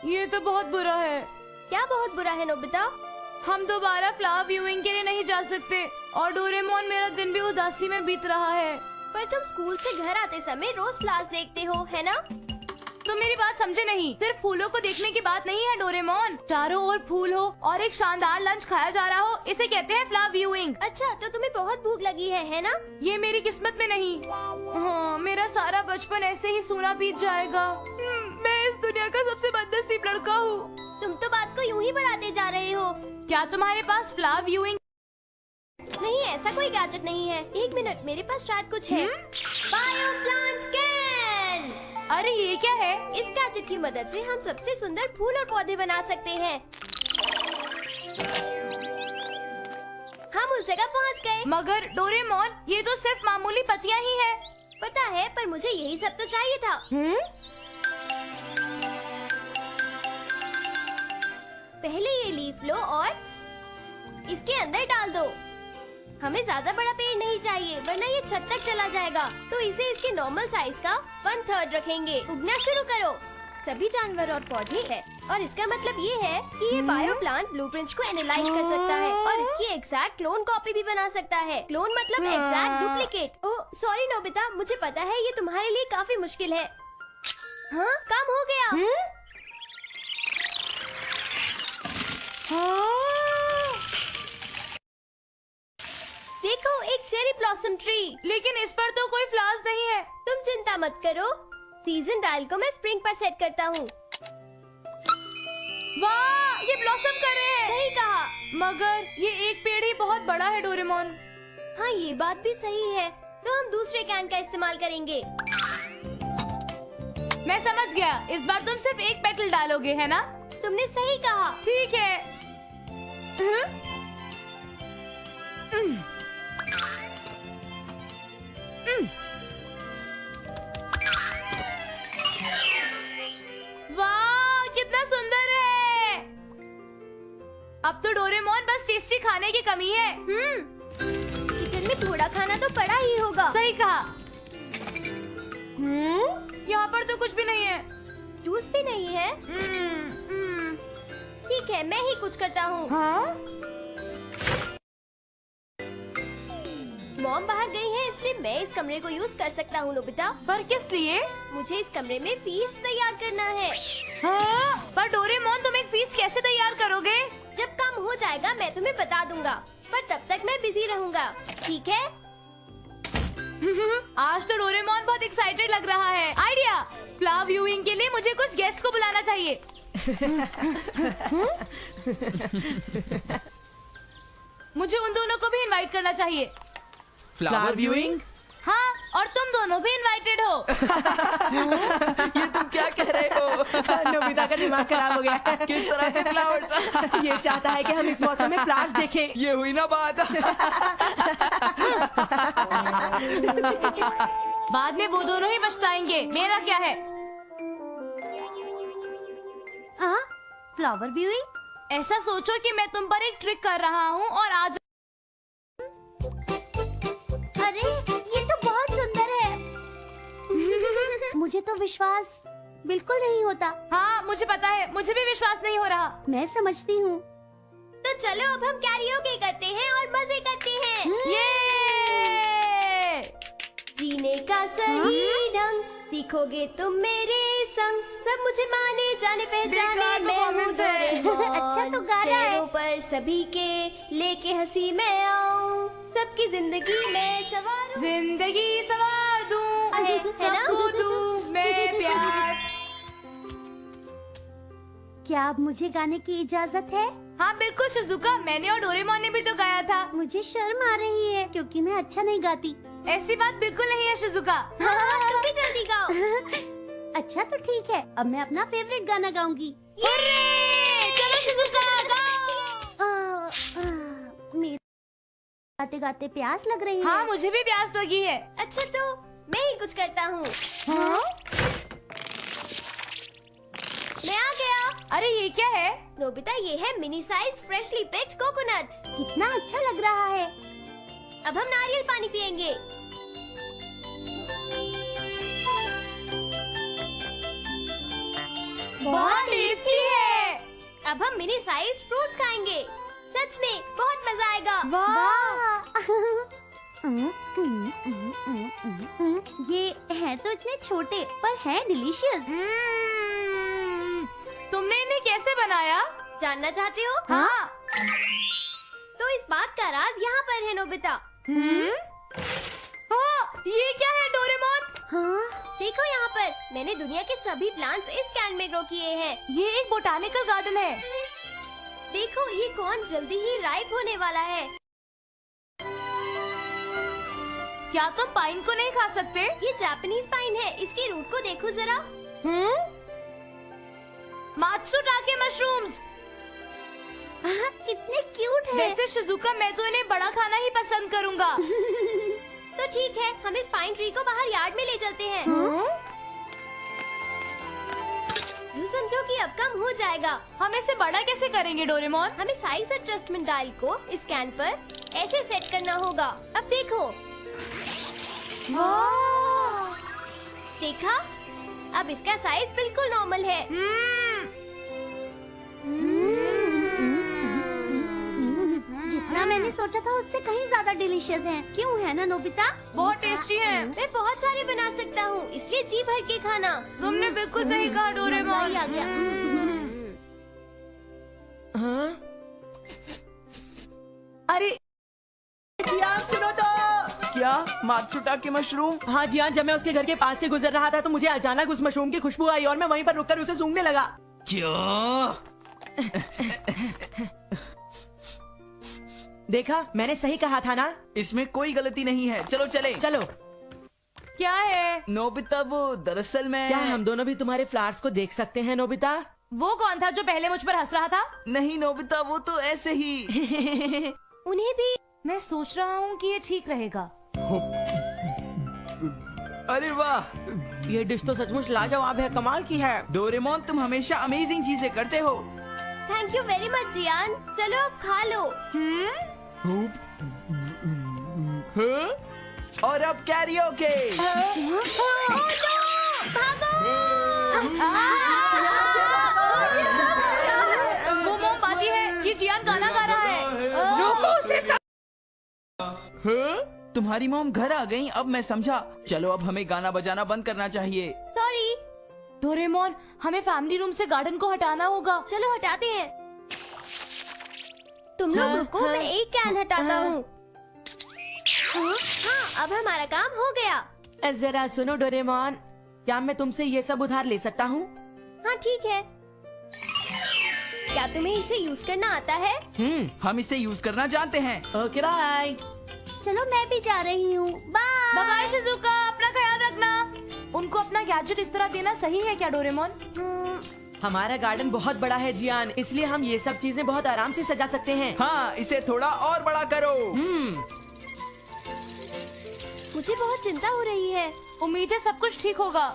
ये तो बहुत बुरा है। क्या बहुत बुरा है नोबिता? हम दोबारा फ्लावर व्यूइंग के लिए नहीं जा सकते और डोरेमोन मेरा दिन भी उदासी में बीत रहा है। पर तुम स्कूल से घर आते समय रोज फ्लावर्स देखते हो, है ना? तुम मेरी बात समझे नहीं। सिर्फ फूलों को देखने की बात नहीं है डोरेमोन। चारों ओर फूल हो और एक शानदार लंच खाया जा रहा हो, इसे कहते हैं फ्लावर व्यूइंग। अच्छा, तो तुम्हें बहुत भूख लगी है ना? ये मेरी किस्मत में नहीं। हाँ, मेरा सारा बचपन ऐसे ही सूना बीत जाएगा। मैं इस दुनिया का सबसे बदनसीब लड़का हूँ। तुम तो बात को यूं ही बढ़ाते जा रहे हो। क्या तुम्हारे पास फ्लावर व्यूइंग? नहीं, ऐसा कोई गैजेट नहीं है। एक मिनट, मेरे पास शायद कुछ है। Bio plant scan. अरे ये क्या है? इस गैजेट की मदद से हम सबसे सुंदर फूल और पौधे बना सकते हैं। हम उस जगह पहुंच गए। मगर डोरेमोन, ये तो सिर्फ मामूली पत्तियां ही है। पता है, पर मुझे यही सब तो चाहिए था। पहले ये लीफ लो और इसके अंदर डाल दो। हमें ज्यादा बड़ा पेड़ नहीं चाहिए, वरना ये छत तक चला जाएगा। तो इसे इसके नॉर्मल साइज का 1/3 रखेंगे। उगना शुरू करो। सभी जानवर और पौधे है, और इसका मतलब ये है कि ये बायो प्लांट ब्लूप्रिंट्स को एनालाइज कर सकता है और इसकी एग्जैक्ट क्लोन कॉपी भी बना सकता है। क्लोन मतलब exact duplicate. Oh sorry Nobita, मुझे पता है ये तुम्हारे लिए काफी मुश्किल है। हाँ, काम हो गया। देखो, एक चेरी ब्लॉसम ट्री। लेकिन इस पर तो कोई फ्लावर्स नहीं है। तुम चिंता मत करो, सीजन डायल को मैं स्प्रिंग पर सेट करता हूँ। वाह, ये ब्लॉसम कर रहे हैं। सही कहा। मगर ये एक पेड़ ही बहुत बड़ा है डोरेमोन। हाँ, ये बात भी सही है। तो हम दूसरे कैन का इस्तेमाल करेंगे। मैं समझ गया। इस बार तुम सिर्फ एक पेटल डालोगे, है ना? तुमने सही कहा। ठीक है। वाह, कितना सुंदर है। अब तो डोरेमोन बस टेस्टी खाने की कमी है। किचन में थोड़ा खाना तो पड़ा ही होगा। सही कहा। यहाँ पर तो कुछ भी नहीं है। जूस भी नहीं है। ठीक है, मैं ही कुछ करता हूँ। हाँ? मॉम बाहर गई है, इसलिए मैं इस कमरे को यूज कर सकता हूँ नोबिता। पर किस लिए? मुझे इस कमरे में फीस्ट तैयार करना है। हाँ? पर डोरेमोन, तुम एक फीस्ट कैसे तैयार करोगे? जब काम हो जाएगा मैं तुम्हें बता दूंगा, पर तब तक मैं बिजी रहूंगा। ठीक है? आज तो डोरेमोन बहुत एक्साइटेड लग रहा है। आइडिया! फ्लावर व्यूइंग के लिए मुझे कुछ गेस्ट को बुलाना चाहिए। मुझे उन दोनों को भी इनवाइट करना चाहिए। Flower viewing? हाँ, और तुम दोनों भी इनवाइटेड हो। ये तुम क्या कह रहे हो? नोबिता का दिमाग खराब हो गया। किस तरह के फ्लावर्स? ये चाहता है कि हम इस मौसम में फ्लावर्स देखें। ये हुई ना बात। बाद में वो दोनों ही पछताएंगे। मेरा क्या है? हाँ, फ्लावर व्यूइंग? ऐसा सोचो कि मैं तुम पर एक ट्रिक कर रहा हूँ और आज। अरे, ये तो बहुत सुंदर है। मुझे तो विश्वास बिल्कुल नहीं होता। हाँ, मुझे पता है। मुझे भी विश्वास नहीं हो रहा। मैं समझती हूँ। तो चलो अब हम कैरियोके करते हैं और मजे करते हैं। ये जीने का सही ढंग सीखोगे तुम मेरे संग। सब मुझे माने जाने पहचाने, मैं हूँ डोरेमोन। अच्छा तो गा रहा है। चेहरों पर सभी के लेके हंसी मैं आऊं, सबकी जिंदगी में सवारूं। जिंदगी सवार दूं, है ना? सबको दूं मैं प्यार। क्या अब मुझे गाने की इजाजत है? हाँ बिल्कुल शिजुका, मैंने और डोरेमोन ने भी तो गाया था। मुझे शर्म आ रही है क्योंकि मैं अच्छा नहीं गाती। ऐसी बात बिल्कुल नहीं है शिजुका। हाँ, तुम भी जल्दी गाओ। अच्छा तो ठीक है, अब मैं अपना फेवरेट गाना गाऊंगी। चलो शिजुका गाओ। मेरे गाते गाते प्यास लग रही है। हाँ, मुझे भी प्यास लगी है। अच्छा तो मैं ही कुछ करता हूँ। हाँ? मैं आ गया। अरे ये क्या है? नोबिता, ये है mini size freshly picked coconuts. कितना अच्छा लग रहा है। अब हम नारियल पानी पियेंगे। बहुत टेस्टी है। अब हम मिनी साइज फ्रूट्स खाएंगे। सच में बहुत मजा आएगा। ये है तो इतने छोटे पर है डिलीशियस। तुमने इन्हें कैसे बनाया? जानना चाहते हो? हाँ। तो इस बात का राज यहाँ पर है नोबिता। हाँ, ये क्या है डोरेमोन? हाँ, देखो यहाँ पर मैंने दुनिया के सभी प्लांट्स इस कैन में ग्रो किए हैं। ये एक बोटानिकल गार्डन है। देखो ये कौन जल्दी ही राइप होने वाला है। क्या तुम पाइन को नहीं खा सकते? ये जापानीज पाइन है। इसकी रूट को देखो जरा। मात्सुटाके मशरूम्स। कितने क्यूट है। वैसे शिजुका, मैं तो इन्हें बड़ा खाना ही पसंद करूँगा। तो ठीक है, हम इस पाइन ट्री को बाहर यार्ड में ले चलते हैं। यूँ समझो कि अब कम हो जाएगा। हम इसे बड़ा कैसे करेंगे डोरेमोन? हमें साइज एडजस्टमेंट डायल को इस कैन पर ऐसे सेट करना होगा। अब देखो, देखा? अब इसका साइज बिल्कुल नॉर्मल है। जितना मैंने सोचा था उससे कहीं ज्यादा डिलीशियस है। क्यों है ना नोबिता? बहुत टेस्टी है। मैं बहुत सारे बना सकता हूँ, इसलिए जी भर के खाना। तुमने बिल्कुल सही कहा डोरेमोन। मजा ही आ गया। हाँ? अरे जियान सुनो तो। क्या मात्सुटाके मशरूम? हाँ जियान, जब मैं उसके घर के पास से गुजर रहा था तो मुझे अचानक उस मशरूम की खुशबू आई और मैं वहीं पर रुककर उसे सूंघने लगा। क्या? देखा, मैंने सही कहा था ना। इसमें कोई गलती नहीं है। चलो चले। चलो। क्या है? नोबिता, वो दरअसल मैं क्या हम दोनों भी तुम्हारे फ्लावर्स को देख सकते हैं नोबिता? वो कौन था जो पहले मुझ पर हंस रहा था? नहीं नोबिता, वो तो ऐसे ही। उन्हें भी मैं सोच रहा हूँ कि ये ठीक रहेगा। अरे वाह, ये डिश तो सचमुच लाजवाब है, कमाल की है। डोरेमोन, तुम हमेशा अमेजिंग चीजें करते हो। थैंक यू वेरी मच जियान। चलो अब खा लो। हाँ? और अब कैरियोके। वो मोमबाती है। ये जियान गाना गा रहा है। रोको उसे। हाँ? तुम्हारी मॉम घर आ गई, अब मैं समझा। चलो अब हमें गाना बजाना बंद करना चाहिए। सॉरी। डोरेमोन, हमें फैमिली रूम से गार्डन को हटाना होगा। चलो हटाते हैं। तुम लोग रुको, मैं एक कैन हटाता हूँ। हाँ, अब हमारा काम हो गया। जरा सुनो डोरेमोन, क्या मैं तुमसे ये सब उधार ले सकता हूँ? हाँ ठीक है। क्या तुम्हें इसे यूज करना आता है? हम इसे यूज करना जानते हैं। Okay bye. चलो मैं भी जा रही हूँ। बाय। बाय बाय शिजुका, अपना ख्याल रखना। उनको अपना गैजेट इस तरह देना सही है क्या डोरेमोन? हमारा गार्डन बहुत बड़ा है जियान, इसलिए हम ये सब चीजें बहुत आराम से सजा सकते हैं। हाँ, इसे थोड़ा और बड़ा करो। मुझे बहुत चिंता हो रही है। उम्मीद है सब कुछ ठीक होगा।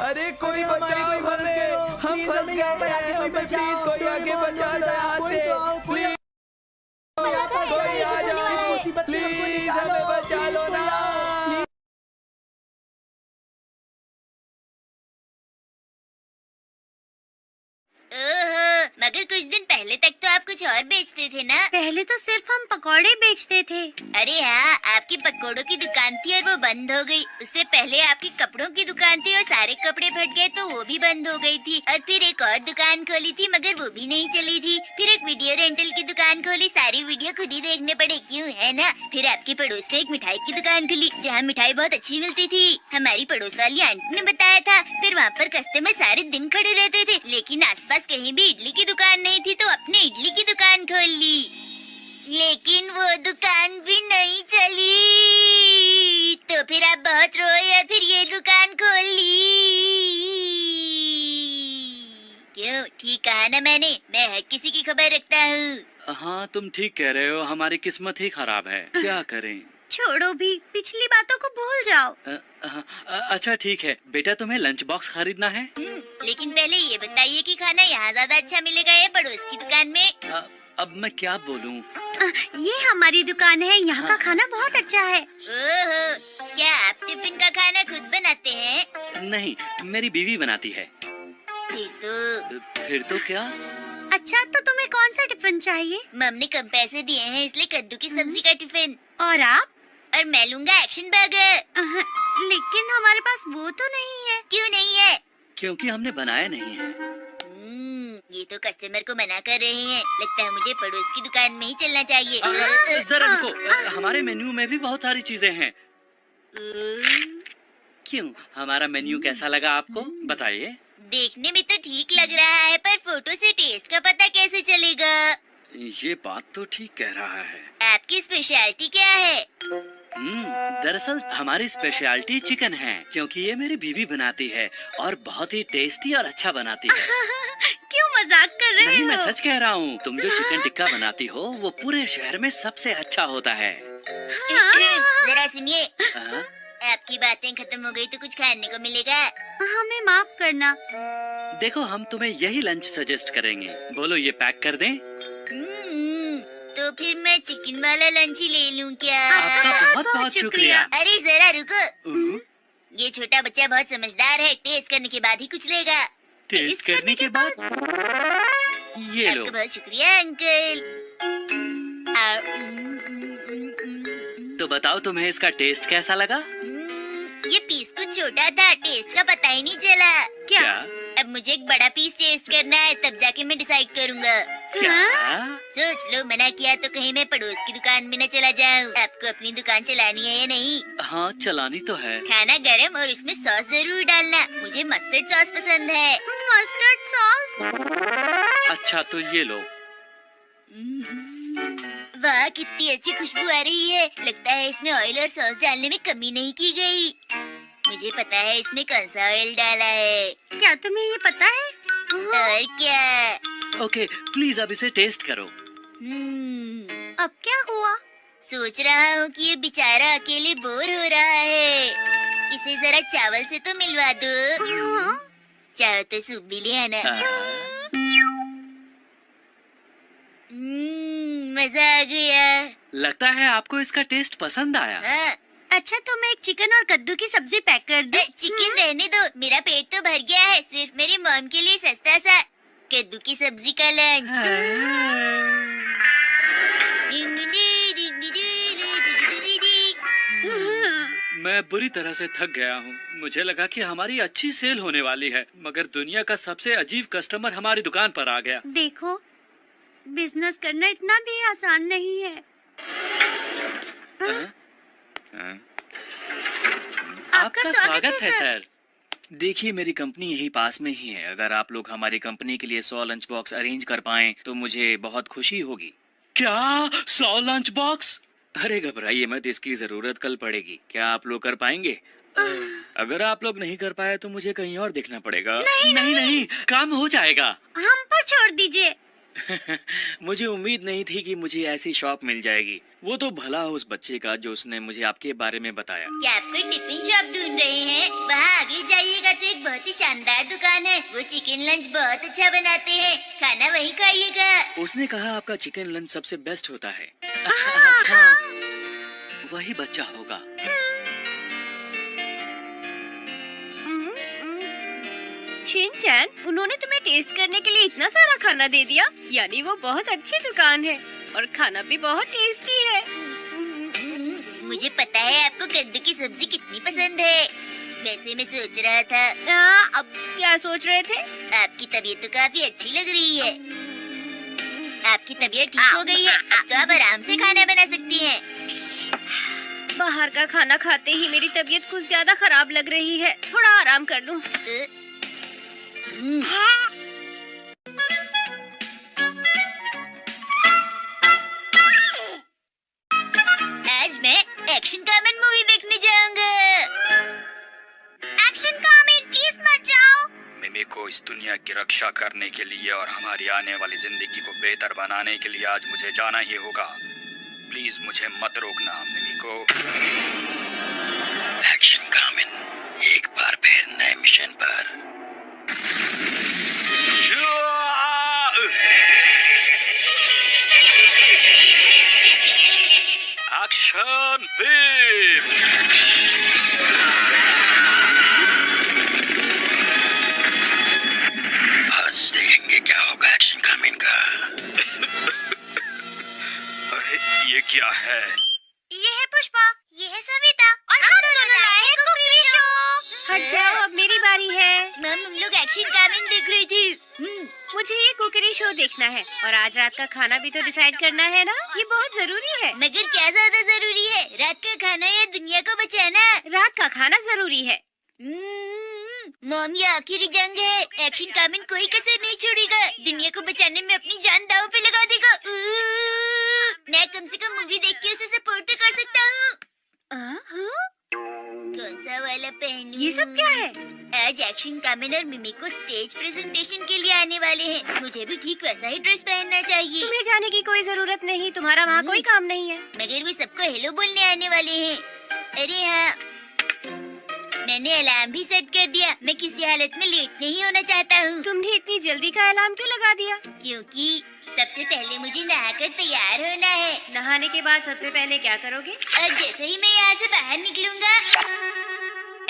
अरे कोई बचाओ हमें, हम फंस गए हैं। हमें प्लीज कोई आगे बचा दो यहाँ से। प्लीज कोई आ जाओ, प्लीज हमें बचा लो ना। मगर कुछ दिन पहले तक तो आप कुछ और बेचते थे ना? पहले तो सिर्फ हम पकौड़े बेचते थे। अरे हाँ, आपकी पकौड़ों की दुकान थी और वो बंद हो गई। उससे पहले आपकी कपड़ों की दुकान थी और सारे कपड़े फट गए तो वो भी बंद हो गई थी। और फिर एक और दुकान खोली थी मगर वो भी नहीं चली थी। फिर एक वीडियो रेंटल की दुकान खोली, सारी वीडियो खुद ही देखने पड़े, क्यों है ना? फिर आपके पड़ोस में एक मिठाई की दुकान खुली जहाँ मिठाई बहुत अच्छी मिलती थी, हमारी पड़ोस वाली आंटी ने बताया था। फिर वहाँ पर कस्टमर सारे दिन खड़े रहते थे, लेकिन आसपास कहीं भी इडली की दुकान नहीं थी तो अपने इडली की दुकान खोल ली, लेकिन वो दुकान भी नहीं चली। तो फिर आप बहुत रोए और फिर ये दुकान खोल ली। क्यों, ठीक कहा ना मैंने? मैं हर किसी की खबर रखता हूँ। हाँ, तुम ठीक कह रहे हो, हमारी किस्मत ही खराब है, क्या करें। छोड़ो भी, पिछली बातों को भूल जाओ। अच्छा ठीक है बेटा, तुम्हें लंच बॉक्स खरीदना है? लेकिन पहले ये बताइए कि खाना यहाँ ज्यादा अच्छा मिलेगा या पड़ोस की दुकान में? अब मैं क्या बोलूँ? ये हमारी दुकान है, यहाँ का खाना बहुत अच्छा है। ओहो, क्या आप टिफिन का खाना खुद बनाते हैं? नहीं, मेरी बीवी बनाती है। फिर तो क्या? अच्छा, तो तुम्हें कौन सा टिफिन चाहिए? मम ने कम पैसे दिए हैं, इसलिए कद्दू की सब्जी का टिफिन। और आप? और मैं लूंगा एक्शन बर्गर। लेकिन हमारे पास वो तो नहीं है। क्यों नहीं है? क्योंकि हमने बनाया नहीं है। ये तो कस्टमर को मना कर रहे हैं। लगता है मुझे पड़ोस की दुकान में ही चलना चाहिए। जरा रुको, हमारे मेन्यू में भी बहुत सारी चीजें हैं। क्यों, हमारा मेन्यू कैसा लगा आपको? बताइए। देखने में तो ठीक लग रहा है, पर फोटो से टेस्ट का पता कैसे चलेगा? ये बात तो ठीक कह रहा है। आपकी स्पेशलिटी क्या है? दरअसल हमारी स्पेशलिटी चिकन है, क्योंकि ये मेरी बीवी बनाती है और बहुत ही टेस्टी और अच्छा बनाती है। क्यों मजाक कर रहे नहीं, हो? मैं सच कह रहा हूँ। तुम जो चिकन टिक्का बनाती हो वो पूरे शहर में सबसे अच्छा होता है। जरा सुनिए, हाँ? आपकी बातें खत्म हो गई तो कुछ खाने को मिलेगा? हमें माफ करना। देखो, हम तुम्हें यही लंच सजेस्ट करेंगे। बोलो, ये पैक कर दें? तो फिर मैं चिकन वाला लंच ही ले लूं क्या? आपका बहुत बहुत शुक्रिया। अरे जरा रुको, ये छोटा बच्चा बहुत समझदार है। टेस्ट करने के बाद ही कुछ लेगा। टेस्ट करने के बाद? ये लो। आपका बहुत शुक्रिया अंकल। तो बताओ, तुम्हें इसका टेस्ट कैसा लगा? ये पीस कुछ छोटा था, टेस्ट का पता ही नहीं चला। क्या? अब मुझे एक बड़ा पीस टेस्ट करना है, तब जाके मैं डिसाइड करूँगा। क्या? सोच लो, मना किया तो कहीं मैं पड़ोस की दुकान में न चला जाऊँ। आपको अपनी दुकान चलानी है या नहीं? हाँ, चलानी तो है। खाना गरम और उसमें सॉस जरूर डालना। मुझे मस्टर्ड सॉस पसंद है। Mustard sauce? अच्छा, तो ये लो। वाह, कितनी अच्छी खुशबू आ रही है। लगता है इसमें ऑयल और सॉस डालने में कमी नहीं की गई। मुझे पता है इसमें कौन सा ऑयल डाला है। क्या तुम्हें ये पता है? और क्या? ओके, प्लीज अब इसे टेस्ट करो। अब क्या हुआ? सोच रहा हूँ कि ये बेचारा अकेले बोर हो रहा है। इसे जरा चावल से तो मिलवा दो। चाहो तो सूप भी ले आना। मजा आ गया। लगता है आपको इसका टेस्ट पसंद आया। अच्छा, तो मैं एक चिकन और कद्दू की सब्जी पैक कर दूं? चिकन रहने दो, मेरा पेट तो भर गया है। सिर्फ मेरी मॉम के लिए सस्ता सा कद्दू की सब्जी का लंच। मैं बुरी तरह से थक गया हूँ। मुझे लगा कि हमारी अच्छी सेल होने वाली है, मगर दुनिया का सबसे अजीब कस्टमर हमारी दुकान पर आ गया। देखो, बिजनेस करना इतना भी आसान नहीं है। आपका स्वागत है सर। देखिए, मेरी कंपनी यही पास में ही है। अगर आप लोग हमारी कंपनी के लिए 100 लंच बॉक्स अरेंज कर पाएं तो मुझे बहुत खुशी होगी। क्या 100 लंच बॉक्स? अरे घबराइए मत, इसकी जरूरत कल पड़ेगी। क्या आप लोग कर पाएंगे? अगर आप लोग नहीं कर पाए तो मुझे कहीं और देखना पड़ेगा। नहीं, काम हो जाएगा। हम पर छोड़ दीजिए। मुझे उम्मीद नहीं थी कि मुझे ऐसी शॉप मिल जाएगी। वो तो भला उस बच्चे का जो उसने मुझे आपके बारे में बताया। क्या आप कोई टिफिन शॉप ढूंढ रहे हैं? वहाँ आगे जाइएगा तो एक बहुत ही शानदार दुकान है। वो चिकन लंच बहुत अच्छा बनाते हैं। खाना वहीं खाइएगा। उसने कहा आपका चिकन लंच सबसे बेस्ट होता है। वही बच्चा होगा। शिनचैन, उन्होंने तुम्हें टेस्ट करने के लिए इतना सारा खाना दे दिया? यानी वो बहुत अच्छी दुकान है और खाना भी बहुत टेस्टी है। मुझे पता है आपको कद्दू की सब्जी कितनी पसंद है। वैसे मैं सोच रहा था। अब क्या सोच रहे थे? आपकी तबीयत तो काफी अच्छी लग रही है। आपकी तबीयत ठीक हो गई है, अब तो आप आराम से खाना बना सकती हैं। बाहर का खाना खाते ही मेरी तबीयत कुछ ज्यादा खराब लग रही है। थोड़ा आराम कर लूं। आज मैं एक्शन कामेन मूवी देखने जाऊंगा। एक्शन कामेन, प्लीज मत जाओ। मिमी को इस दुनिया की रक्षा करने के लिए और हमारी आने वाली जिंदगी को बेहतर बनाने के लिए आज मुझे जाना ही होगा। प्लीज मुझे मत रोकना मिमी को। एक्शन कामेन, एक बार फिर नए मिशन पर। Action beam. किया है। ये है पुष्पा, ये है सविता और हम दोनों लाए हैं कुकरी शो। हट जाओ, अब मेरी बारी है। मैम हम लोग एक्शन कामिन देख रही थी। मुझे ये कुकरी शो देखना है और आज रात का खाना भी तो डिसाइड करना है ना, ये बहुत जरूरी है। मगर क्या ज्यादा जरूरी है, रात का खाना या दुनिया को बचाना? रात का खाना जरूरी है। मॉम ये आखिरी जंग है, एक्शन कामिन कोई कसर नहीं छोड़ेगा, दुनिया को बचाने में अपनी जान दांव पे लगा देगा। मैं कम से कम मूवी देख के उसे सपोर्ट तो कर सकता हूँ। कौन सा वाला पहनूं? ये सब क्या है? आज एक्शन कामिन और मिमी को स्टेज प्रेजेंटेशन के लिए आने वाले हैं, मुझे भी ठीक वैसा ही ड्रेस पहनना चाहिए। तुम्हें जाने की कोई जरूरत नहीं, तुम्हारा वहाँ कोई काम नहीं है। मगर वो सबको हेलो बोलने आने वाले हैं। अरे हाँ, मैंने अलार्म भी सेट कर दिया, मैं किसी हालत में लेट नहीं होना चाहता हूँ। तुमने इतनी जल्दी का अलार्म क्यों लगा दिया? क्योंकि सबसे पहले मुझे नहाकर तैयार होना है। नहाने के बाद सबसे पहले क्या करोगे? और जैसे ही मैं यहाँ से बाहर निकलूंगा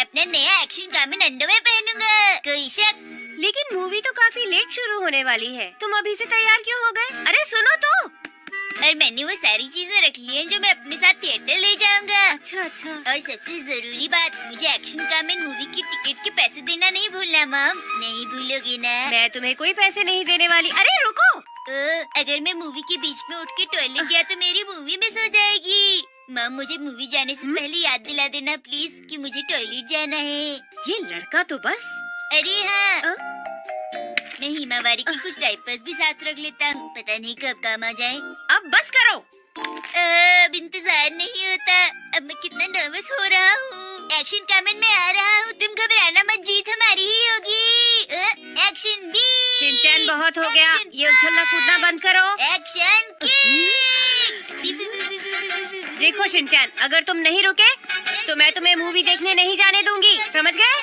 अपना नया एक्शन कामिन अंडरवेयर पहनूंगा। कोई शक? लेकिन मूवी तो काफी लेट शुरू होने वाली है, तुम अभी से तैयार क्यों हो गए? अरे सुनो तो। और मैंने वो सारी चीजें रख ली हैं जो मैं अपने साथ थिएटर ले जाऊंगा। अच्छा। और सबसे जरूरी बात, मुझे एक्शन कामिन मूवी की टिकट के पैसे देना नहीं भूलना मॉम। नहीं भूलोगी ना? मैं तुम्हें कोई पैसे नहीं देने वाली। अरे रुको। अगर मैं मूवी के बीच में उठ के टॉयलेट गया तो मेरी मूवी मिस हो जाएगी। मॉम मुझे मूवी जाने से पहले याद दिला देना प्लीज कि मुझे टॉयलेट जाना है। ये लड़का तो बस। अरे हाँ, मैं हिमावारी की कुछ डायपर्स भी साथ रख लेता हूँ, पता नहीं कब काम आ जाए। अब बस करो। अब इंतजार नहीं होता, अब मैं कितना नर्वस हो रहा हूँ। एक्शन कामिन में आ रहा हूँ, तुम घबराना मत, जीत हमारी ही होगी। Action B. शिनचैन बहुत हो गया, ये उछलना कूदना बंद करो। एक्शन देखो शिनचैन, अगर तुम नहीं रुके तो मैं तुम्हें मूवी देखने नहीं जाने दूंगी, समझ गए?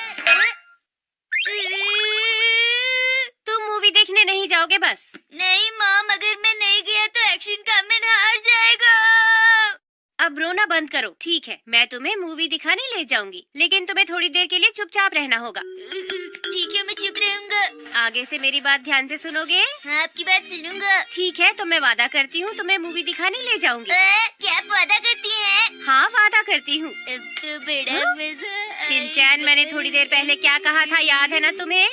तुम मूवी देखने नहीं जाओगे बस। नहीं मॉम, अगर मैं नहीं गया तो एक्शन कामिन हार जाएगा। अब रोना बंद करो, ठीक है? मैं तुम्हें मूवी दिखाने ले जाऊंगी, लेकिन तुम्हें थोड़ी देर के लिए चुपचाप रहना होगा। ठीक है, मैं चुप रहूंगा। आगे से मेरी बात ध्यान से सुनोगे? हाँ, आपकी बात सुनूंगा। ठीक है, तो मैं वादा करती हूँ तुम्हें मूवी दिखाने ले जाऊंगी। क्या आप वादा करती हैं? हाँ, वादा करती हूँ। अब तो बड़ा मजा। शिनचैन, मैंने थोड़ी देर पहले क्या कहा था, याद है ना तुम्हें?